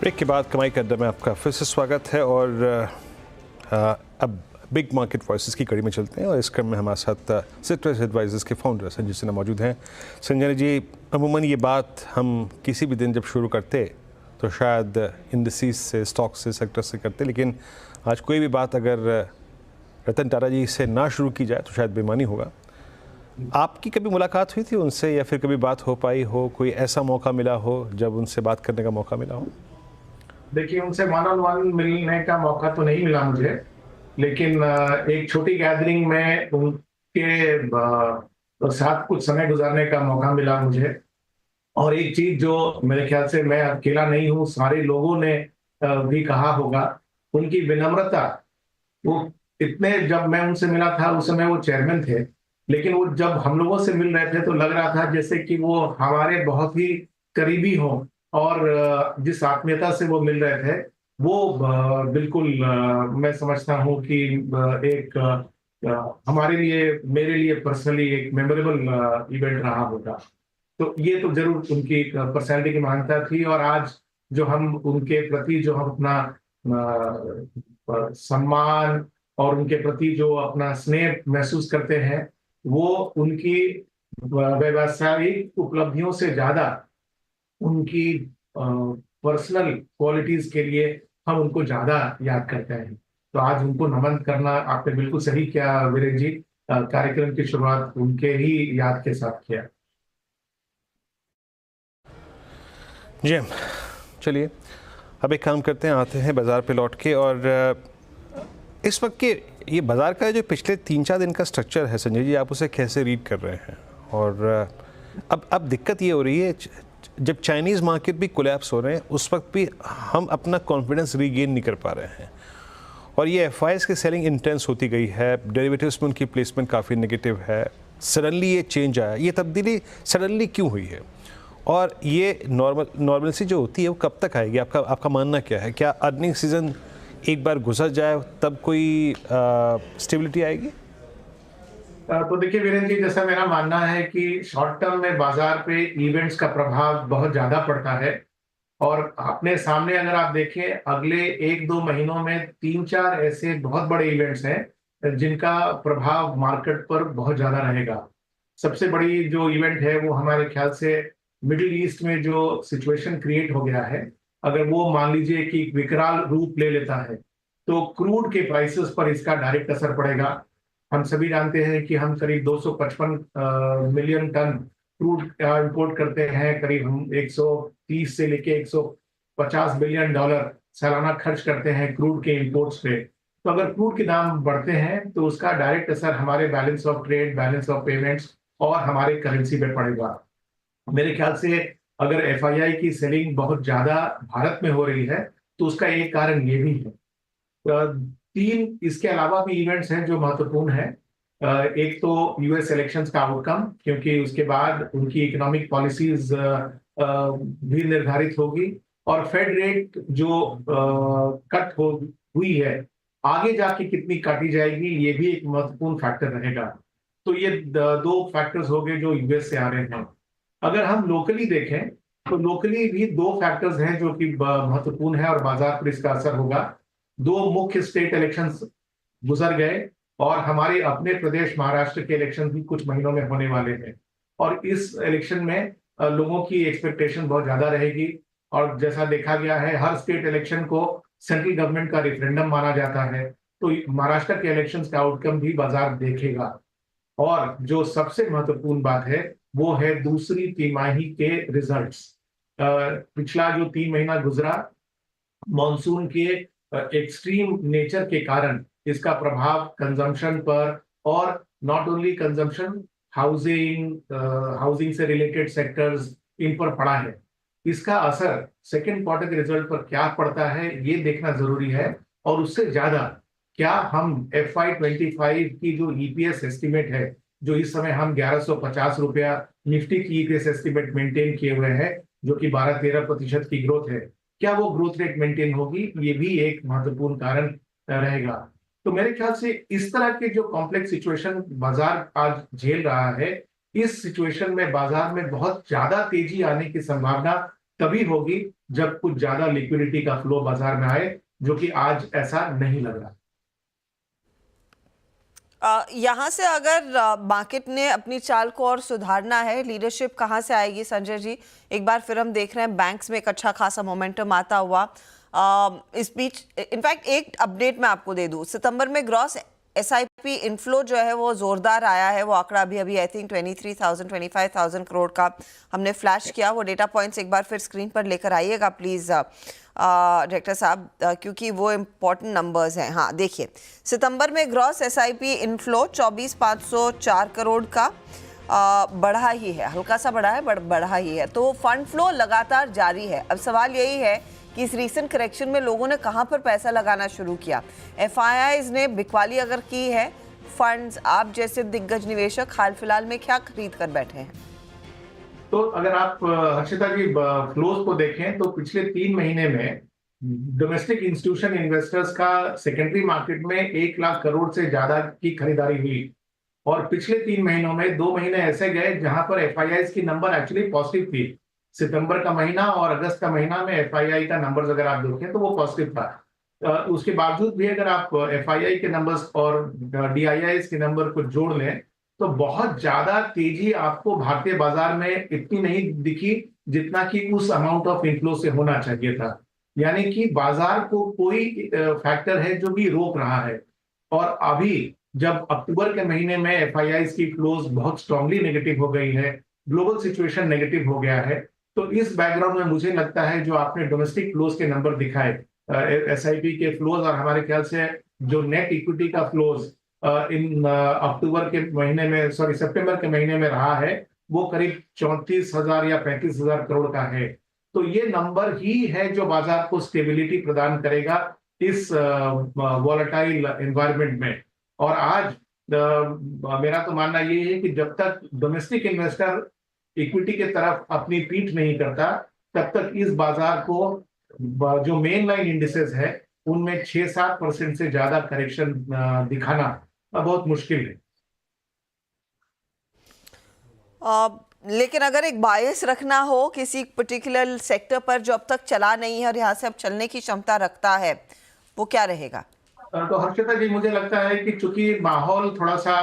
Break के बाद कमाई का अड्डा में आपका फिर से स्वागत है और अब बिग मार्केट वॉइसेस की कड़ी में चलते हैं और इस क्रम में हमारे साथ सिट्रस एडवाइजर्स के फाउंडर संजय सिन्हा मौजूद हैं। संजय जी, अमूमन ये बात हम किसी भी दिन जब शुरू करते तो शायद इंडस्ट्रीज से, स्टॉक से, सेक्टर से करते, लेकिन आज कोई भी बात अगर रतन टाटा जी से ना शुरू की जाए तो शायद बेईमानी होगा। आपकी कभी मुलाकात हुई थी उनसे या फिर कभी बात हो पाई हो, कोई ऐसा मौका मिला हो जब उनसे बात करने का मौका मिला हो? देखिए, उनसे वन ऑन वन मिलने का मौका तो नहीं मिला मुझे, लेकिन एक छोटी गैदरिंग में उनके साथ कुछ समय गुजारने का मौका मिला मुझे। और एक चीज जो मेरे ख्याल से मैं अकेला नहीं हूँ, सारे लोगों ने भी कहा होगा, उनकी विनम्रता। वो इतने, जब मैं उनसे मिला था उस समय वो चेयरमैन थे, लेकिन वो जब हम लोगों से मिल रहे थे तो लग रहा था जैसे कि वो हमारे बहुत ही करीबी हों। और जिस आत्मीयता से वो मिल रहे थे वो बिल्कुल मैं समझता हूँ कि एक हमारे लिए, मेरे लिए पर्सनली एक मेमोरेबल इवेंट रहा होगा। तो ये तो जरूर उनकी पर्सनैलिटी की महानता थी। और आज जो हम उनके प्रति जो हम अपना सम्मान और उनके प्रति जो अपना स्नेह महसूस करते हैं, वो उनकी व्यावसायिक उपलब्धियों से ज्यादा उनकी पर्सनल क्वालिटीज के लिए हम उनको ज्यादा याद करते हैं। तो आज उनको नमन करना आपने बिल्कुल सही किया वीरेन जी। कार्यक्रम की शुरुआत उनके ही याद के साथ किया। जी, चलिए अब एक काम करते हैं, आते हैं बाज़ार पे लौट के। और इस वक्त के ये बाज़ार का जो पिछले 3-4 दिन का स्ट्रक्चर है संजय जी, आप उसे कैसे रीड कर रहे हैं? और अब दिक्कत ये हो रही है, जब चाइनीज़ मार्केट भी कोलैप्स हो रहे हैं उस वक्त भी हम अपना कॉन्फिडेंस रीगेन नहीं कर पा रहे हैं। और ये एफआईएस की सेलिंग इंटेंस होती गई है, डेरिवेटिव्स में उनकी प्लेसमेंट काफ़ी नेगेटिव है। सडनली ये चेंज आया, ये तब्दीली सडनली क्यों हुई है? और ये नॉर्मलसी जो होती है वो कब तक आएगी? आपका मानना क्या है? क्या अर्निंग सीजन एक बार गुजर जाए तब कोई स्टेबिलिटी आएगी? तो देखिए वीरेन जी, जैसा मेरा मानना है कि शॉर्ट टर्म में बाजार पे इवेंट्स का प्रभाव बहुत ज्यादा पड़ता है। और अपने सामने अगर आप देखें, अगले 1-2 महीनों में 3-4 ऐसे बहुत बड़े इवेंट्स हैं जिनका प्रभाव मार्केट पर बहुत ज्यादा रहेगा। सबसे बड़ी जो इवेंट है वो हमारे ख्याल से मिडिल ईस्ट में जो सिचुएशन क्रिएट हो गया है, अगर वो मान लीजिए कि विकराल रूप ले लेता है तो क्रूड के प्राइसेस पर इसका डायरेक्ट असर पड़ेगा। हम सभी जानते हैं कि हम करीब 255 मिलियन टन क्रूड इंपोर्ट करते हैं। करीब हम 130 से लेके 150 बिलियन डॉलर सालाना खर्च करते हैं क्रूड के इंपोर्ट्स पे। तो अगर क्रूड के दाम बढ़ते हैं तो उसका डायरेक्ट असर हमारे balance of trade, balance of payments और हमारे करेंसी पे पड़ेगा। मेरे ख्याल से अगर एफआईआई की सेलिंग बहुत ज्यादा भारत में हो रही है तो उसका एक कारण ये भी है। 3 इसके अलावा भी इवेंट्स हैं जो महत्वपूर्ण हैं। एक तो यूएस इलेक्शंस का आउटकम, क्योंकि उसके बाद उनकी इकोनॉमिक पॉलिसीज भी निर्धारित होगी। और फेड रेट जो कट हो हुई है, आगे जाके कितनी काटी जाएगी, ये भी एक महत्वपूर्ण फैक्टर रहेगा। तो ये 2 फैक्टर्स हो गए जो यूएस से आ रहे हैं। अगर हम लोकली देखें तो लोकली भी 2 फैक्टर्स हैं जो कि महत्वपूर्ण है और बाजार पर इसका असर होगा। 2 मुख्य स्टेट इलेक्शंस गुजर गए और हमारे अपने प्रदेश महाराष्ट्र के इलेक्शन भी कुछ महीनों में होने वाले हैं। और इस इलेक्शन में लोगों की एक्सपेक्टेशन बहुत ज्यादा रहेगी। और जैसा देखा गया है, हर स्टेट इलेक्शन को सेंट्रल गवर्नमेंट का रेफरेंडम माना जाता है। तो महाराष्ट्र के इलेक्शंस का आउटकम भी बाजार देखेगा। और जो सबसे महत्वपूर्ण बात है वो है दूसरी तिमाही के रिजल्ट्स। पिछला जो 3 महीना गुजरा, मॉनसून के एक्सट्रीम नेचर के कारण इसका प्रभाव कंजम्पशन पर, और नॉट ओनली कंजम्पशन, हाउसिंग से रिलेटेड सेक्टर्स, इन पर पड़ा है। इसका असर सेकेंड क्वार्टर के रिजल्ट पर क्या पड़ता है ये देखना जरूरी है। और उससे ज्यादा क्या हम FY25 की जो ईपीएस एस्टिमेट है, जो इस समय हम 1150 रुपया निफ्टी की ईपीएस एस्टिमेट मेंटेन किए हुए हैं, जो कि 12-13% की ग्रोथ है, क्या वो ग्रोथ रेट मेंटेन होगी, ये भी एक महत्वपूर्ण कारण रहेगा। तो मेरे ख्याल से इस तरह के जो कॉम्प्लेक्स सिचुएशन बाजार आज झेल रहा है, इस सिचुएशन में बाजार में बहुत ज्यादा तेजी आने की संभावना तभी होगी जब कुछ ज्यादा लिक्विडिटी का फ्लो बाजार में आए, जो कि आज ऐसा नहीं लग रहा। यहाँ से अगर मार्केट ने अपनी चाल को और सुधारना है, लीडरशिप कहाँ से आएगी संजय जी? एक बार फिर हम देख रहे हैं बैंक्स में एक अच्छा खासा मोमेंटम आता हुआ। इस बीच इनफैक्ट एक अपडेट मैं आपको दे दूं, सितंबर में ग्रॉस एसआईपी इनफ्लो जो है वो जोरदार आया है। वो आंकड़ा अभी आई थिंक 25,000 करोड़ का हमने फ्लैश किया। वो डेटा पॉइंट्स एक बार फिर स्क्रीन पर लेकर आइएगा प्लीज़ डायरेक्टर साहब, क्योंकि वो इम्पॉर्टेंट नंबर्स हैं। हाँ देखिए, सितंबर में ग्रॉस एसआईपी इनफ्लो 24,504 करोड़ का बढ़ा ही है, हल्का सा बढ़ा है, बढ़ा ही है। तो फंड फ्लो लगातार जारी है। अब सवाल यही है कि इस रीसेंट करेक्शन में लोगों ने कहां पर पैसा लगाना शुरू किया। एफआईआईज ने बिकवाली अगर की है, फंड्स आप जैसे दिग्गज निवेशक हाल फिलहाल में क्या खरीद कर बैठे हैं? तो अगर आप हर्षिता जी फ्लोज को देखें तो पिछले 3 महीने में डोमेस्टिक इंस्टीट्यूशन इन्वेस्टर्स का सेकेंडरी मार्केट में 1 लाख करोड़ से ज्यादा की खरीदारी हुई। और पिछले 3 महीनों में 2 महीने ऐसे गए जहां पर एफआईआई की नंबर एक्चुअली पॉजिटिव थी। सितंबर का महीना और अगस्त का महीना में एफआईआई का नंबर्स अगर आप देखें तो वो पॉजिटिव था। उसके बावजूद भी अगर आप एफआईआई के नंबर्स और डीआईआई के नंबर को जोड़ लें तो बहुत ज्यादा तेजी आपको भारतीय बाजार में इतनी नहीं दिखी जितना कि उस अमाउंट ऑफ इनफ्लो से होना चाहिए था। यानी कि बाजार को कोई फैक्टर है जो भी रोक रहा है। और अभी जब अक्टूबर के महीने में एफआईआई की फ्लोज बहुत स्ट्रांगली नेगेटिव हो गई है, ग्लोबल सिचुएशन नेगेटिव हो गया है, तो इस बैकग्राउंड में मुझे लगता है जो आपने डोमेस्टिक फ्लोज के नंबर दिखाए, एसआईपी के फ्लोज और हमारे ख्याल से जो नेट इक्विटी का फ्लोज इन अक्टूबर के महीने में सितंबर के महीने में रहा है, वो करीब 34,000 या 35,000 करोड़ का है। तो ये नंबर ही है जो बाजार को स्टेबिलिटी प्रदान करेगा इस वॉलेटाइल एनवायरनमेंट में। और आज मेरा तो मानना ये है कि जब तक डोमेस्टिक इन्वेस्टर इक्विटी के तरफ अपनी पीठ नहीं करता, तब तक इस बाजार को जो मेन लाइन इंडिसेस है उनमें 6-7% से ज्यादा करेक्शन दिखाना बहुत मुश्किल है। लेकिन अगर एक बायस रखना हो किसी पर्टिकुलर सेक्टर पर जो अब तक चला नहीं है और यहाँ से अब चलने की क्षमता रखता है, वो क्या रहेगा? तो हर्षिता जी, मुझे लगता है कि चूंकि माहौल थोड़ा सा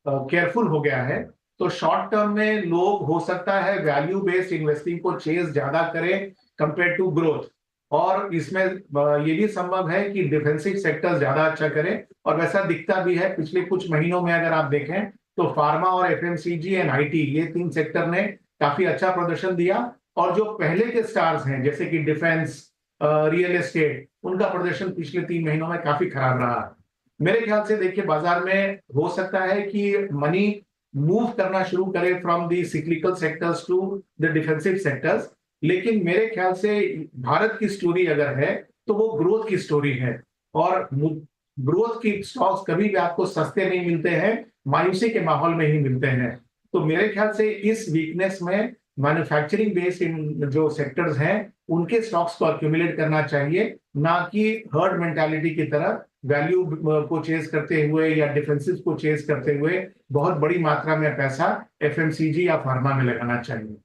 केयरफुल हो गया है, तो शॉर्ट टर्म में लोग हो सकता है वैल्यू बेस्ड इन्वेस्टिंग को चेज ज्यादा करें कंपेयर टू ग्रोथ। और इसमें ये भी संभव है कि डिफेंसिव सेक्टर्स ज्यादा अच्छा करें, और वैसा दिखता भी है। पिछले कुछ महीनों में अगर आप देखें तो फार्मा और एफएमसीजी एंड आईटी, ये 3 सेक्टर ने काफी अच्छा प्रदर्शन दिया। और जो पहले के स्टार्स हैं जैसे कि डिफेंस, रियल एस्टेट, उनका प्रदर्शन पिछले 3 महीनों में काफी खराब रहा। मेरे ख्याल से देखिए, बाजार में हो सकता है कि मनी मूव करना शुरू करे from the cyclical sectors to the defensive sectors, लेकिन मेरे ख्याल से भारत की स्टोरी अगर है तो वो ग्रोथ की स्टोरी है। और ग्रोथ की स्टॉक्स कभी भी आपको सस्ते नहीं मिलते हैं, मायूसी के माहौल में ही मिलते हैं। तो मेरे ख्याल से इस वीकनेस में मैन्युफैक्चरिंग बेस्ड इन जो सेक्टर्स हैं उनके स्टॉक्स को अक्यूमुलेट करना चाहिए, ना कि हर्ड मेंटालिटी की तरह वैल्यू को चेज करते हुए या डिफेंसिव को चेज करते हुए बहुत बड़ी मात्रा में पैसा एफएमसीजी या फार्मा में लगाना चाहिए।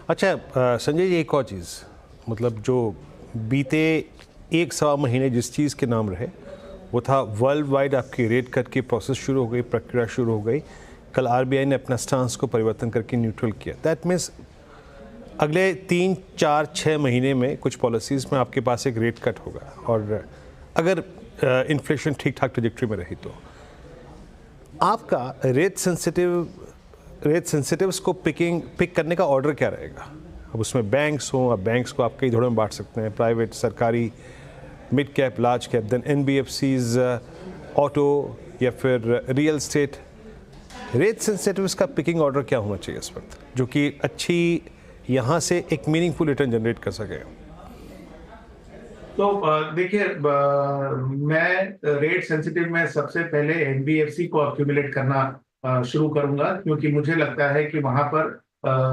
अच्छा संजय जी, एक और चीज़, मतलब जो बीते 1-1.25 महीने जिस चीज़ के नाम रहे वो था वर्ल्ड वाइड आपकी रेट कट की प्रोसेस शुरू हो गई, प्रक्रिया शुरू हो गई। कल आरबीआई ने अपना स्टांस को परिवर्तन करके न्यूट्रल किया। दैट मीन्स अगले 3-4-6 महीने में कुछ पॉलिसीज़ में आपके पास एक रेट कट होगा, और अगर इन्फ्लेशन ठीक ठाक ट्रेजेक्टरी में रही तो आपका रेट सेंसिटिव्स को पिक करने का ऑर्डर क्या रहेगा? अब उसमें बैंक्स हों, अब बैंक्स को आप कई धड़ों में बांट सकते हैं, प्राइवेट, सरकारी, mid cap, large cap, then NBFCs, auto या फिर रियल एस्टेट। रेट सेंसिटिव्स का पिकिंग ऑर्डर क्या होना चाहिए इस वक्त, जो कि अच्छी यहाँ से एक मीनिंगफुल रिटर्न जनरेट कर सके? तो देखिए, मैं रेट सेंसिटिव में सबसे पहले एनबीएफसी को अक्यूमुलेट करना शुरू करूंगा, क्योंकि मुझे लगता है कि वहां पर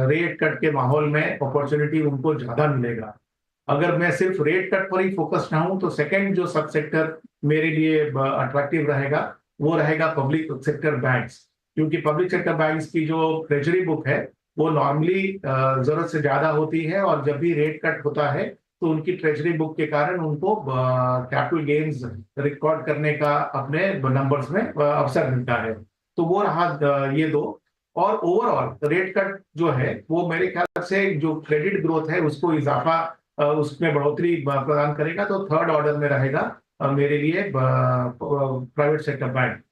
रेट कट के माहौल में अपॉर्चुनिटी उनको ज्यादा मिलेगा। अगर मैं सिर्फ रेट कट पर ही फोकस ना हूं तो सेकंड जो सब सेक्टर मेरे लिए अट्रैक्टिव रहेगा वो रहेगा पब्लिक सेक्टर बैंक्स। क्योंकि पब्लिक सेक्टर बैंक्स की जो ट्रेजरी बुक है वो नॉर्मली जरूरत से ज्यादा होती है, और जब भी रेट कट होता है तो उनकी ट्रेजरी बुक के कारण उनको कैपिटल गेन्स रिकॉर्ड करने का अपने नंबर्स में अवसर मिलता है। तो वो रहा ये दो। और ओवरऑल रेट कट जो है वो मेरे ख्याल से जो क्रेडिट ग्रोथ है उसको इजाफा उसमें बढ़ोतरी प्रदान करेगा। तो थर्ड ऑर्डर में रहेगा मेरे लिए प्राइवेट सेक्टर बैंक।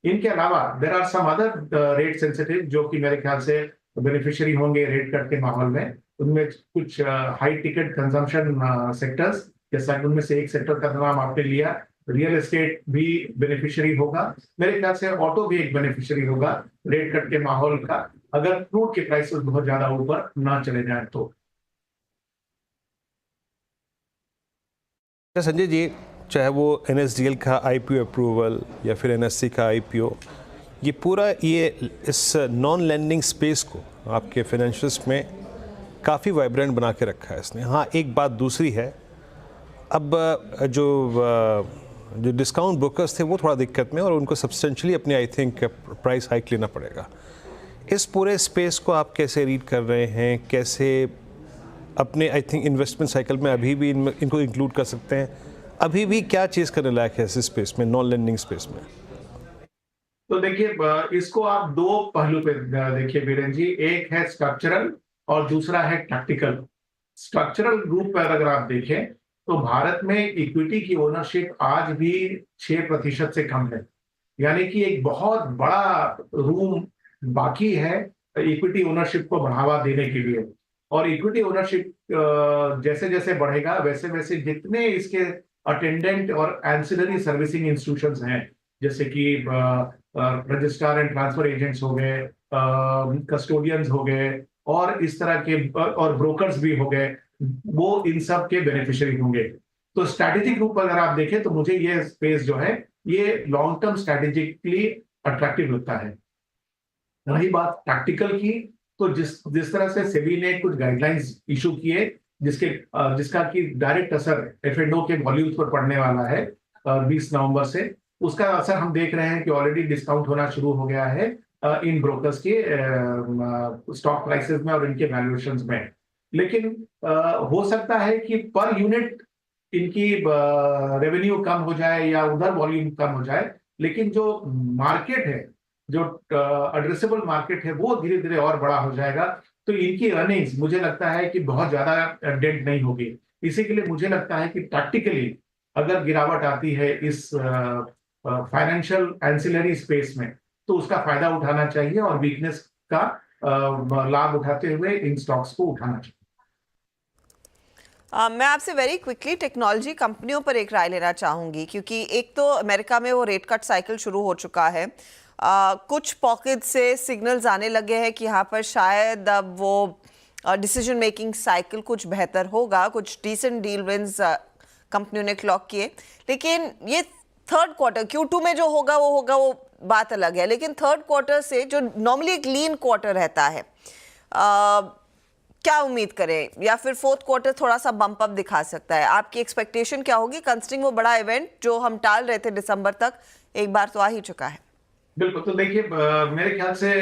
इनके अलावा there are some other rate sensitive जो कि मेरे ख्याल से बेनिफिशियरी होंगे रेट कट के माहौल में। उनमें कुछ हाई टिकट कंजम्पशन सेक्टर्स, जैसा कि उनमें से एक सेक्टर का नाम आपने लिया, रियल एस्टेट भी बेनिफिशियरी होगा। मेरे ख्याल से ऑटो भी एक बेनिफिशियरी होगा रेट कट के माहौल का, अगर क्रूड के प्राइसेस बहुत ज्यादा ऊपर ना चले जाएं तो। संजय जी, चाहे वो NSDL का IPO अप्रूवल या फिर NSE का IPO, ये पूरा इस नॉन लैंडिंग स्पेस को आपके फाइनेंशियल्स में काफ़ी वाइब्रेंट बना के रखा है इसने। हाँ, एक बात दूसरी है, अब जो डिस्काउंट ब्रोकर्स थे वो थोड़ा दिक्कत में, और उनको सब्सटेंशियली अपने आई थिंक प्राइस हाइक लेना पड़ेगा। इस पूरे स्पेस को आप कैसे रीड कर रहे हैं, कैसे अपने आई थिंक इन्वेस्टमेंट साइकिल में अभी भी इनको इंक्लूड कर सकते हैं? अभी भी क्या चीज़ करने लायक है इस स्पेस में, नॉन लैंडिंग स्पेस में? तो देखिए, इसको आप दो पहलू पे देखिए बीरेन जी, एक है स्ट्रक्चरल और दूसरा है टैक्टिकल। स्ट्रक्चरल रूप पर अगर आप देखें तो भारत में इक्विटी की ओनरशिप आज भी 6% से कम है, यानी कि एक बहुत बड़ा रूम बाकी है इक्विटी ओनरशिप को बढ़ावा देने के लिए। और इक्विटी ओनरशिप जैसे जैसे बढ़ेगा वैसे वैसे जितने इसके अटेंडेंट और एंसिलरी सर्विसिंग इंस्टीट्यूशंस हैं, जैसे कि रजिस्ट्रार एंड ट्रांसफर एजेंट्स हो गए, कस्टोडियंस हो गए, और इस तरह के और ब्रोकर्स भी हो गए, वो इन सब के बेनिफिशियरी होंगे। तो स्ट्रैटेजिक रूप अगर आप देखें तो मुझे ये स्पेस जो है ये लॉन्ग टर्म स्ट्रैटेजिकली अट्रैक्टिव लगता है। रही बात टैक्टिकल की, तो जिस तरह से सेबी ने कुछ गाइडलाइंस इशू किए जिसका कि डायरेक्ट असर F&O के वॉल्यूम्स पर पड़ने वाला है 20 नवंबर से, उसका असर हम देख रहे हैं कि ऑलरेडी डिस्काउंट होना शुरू हो गया है इन ब्रोकर्स के स्टॉक प्राइसेस में और इनके वैल्यूएशंस में। लेकिन हो सकता है कि पर यूनिट इनकी रेवेन्यू कम हो जाए या उधर वॉल्यूम कम हो जाए, लेकिन जो मार्केट है, जो एड्रेसेबल मार्केट है, वो धीरे धीरे और बड़ा हो जाएगा। तो इनकी अर्निंग्स मुझे लगता है कि बहुत ज्यादा डेंट नहीं होगी। इसी के लिए मुझे लगता है कि टैक्टिकली अगर गिरावट आती है इस फाइनेंशियल एंसिलरी स्पेस में तो उसका फायदा उठाना चाहिए और वीकनेस का लाभ उठाते हुए इन स्टॉक्स को उठाना चाहिए। मैं आपसे वेरी क्विकली टेक्नोलॉजी कंपनियों पर एक राय लेना चाहूंगी, क्योंकि एक तो अमेरिका में वो रेट कट साइकिल शुरू हो चुका है। कुछ पॉकेट से सिग्नल्स आने लगे हैं कि यहाँ पर शायद अब वो डिसीजन मेकिंग साइकिल कुछ बेहतर होगा, कुछ डिसेंट डील विंस कंपनियों ने क्लॉक किए। लेकिन ये थर्ड क्वार्टर Q2 में जो होगा वो बात अलग है, लेकिन थर्ड क्वार्टर से जो नॉर्मली एक लीन क्वार्टर रहता है, क्या उम्मीद करें, या फिर फोर्थ क्वार्टर थोड़ा सा बम्प अप दिखा सकता है? आपकी एक्सपेक्टेशन क्या होगी, कंसिडरिंग वो बड़ा इवेंट जो हम टाल रहे थे दिसंबर तक, एक बार तो आ ही चुका है? बिल्कुल। तो देखिए, मेरे ख्याल से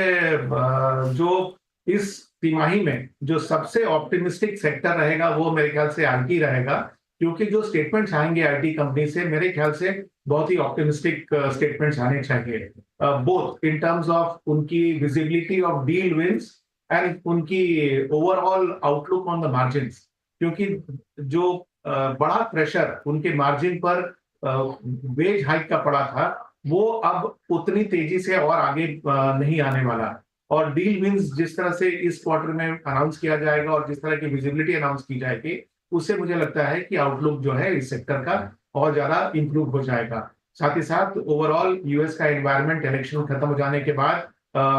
जो इस तिमाही में जो सबसे ऑप्टिमिस्टिक सेक्टर रहेगा वो मेरे ख्याल से IT रहेगा, क्योंकि जो स्टेटमेंट्स आएंगे IT कंपनी से मेरे ख्याल से बहुत ही ऑप्टिमिस्टिक स्टेटमेंट्स आने चाहिए, बोथ इन टर्म्स ऑफ उनकी visibility of deal wins and उनकी overall outlook on the margins. क्योंकि जो बड़ा प्रेशर उनके मार्जिन पर वेज हाइक का पड़ा था वो अब उतनी तेजी से और आगे नहीं आने वाला। और डील विंस जिस तरह से इस क्वार्टर में अनाउंस किया जाएगा और जिस तरह की विजिबिलिटी अनाउंस की जाएगी, उससे मुझे लगता है कि आउटलुक जो है इस सेक्टर का और ज्यादा इंप्रूव हो जाएगा। साथ ही साथ ओवरऑल यूएस का एनवायरनमेंट इलेक्शन खत्म हो जाने के बाद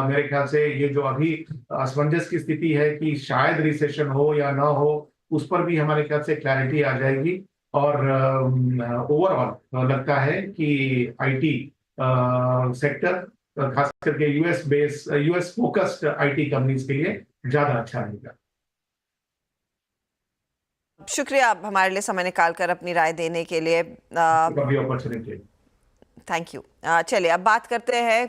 मेरे ख्याल से ये जो अभी असमंजस की स्थिति है कि शायद रिसेशन हो या ना हो, उस पर भी हमारे ख्याल से क्लैरिटी आ जाएगी। और ओवरऑल लगता है कि IT सेक्टर खास करके यूएस फोकस्ड IT कंपनीज के लिए ज्यादा अच्छा रहेगा। शुक्रिया आप हमारे लिए समय निकाल कर अपनी राय देने के लिए। अपॉर्चुनिटी। Thank you. चलिए अब बात करते हैं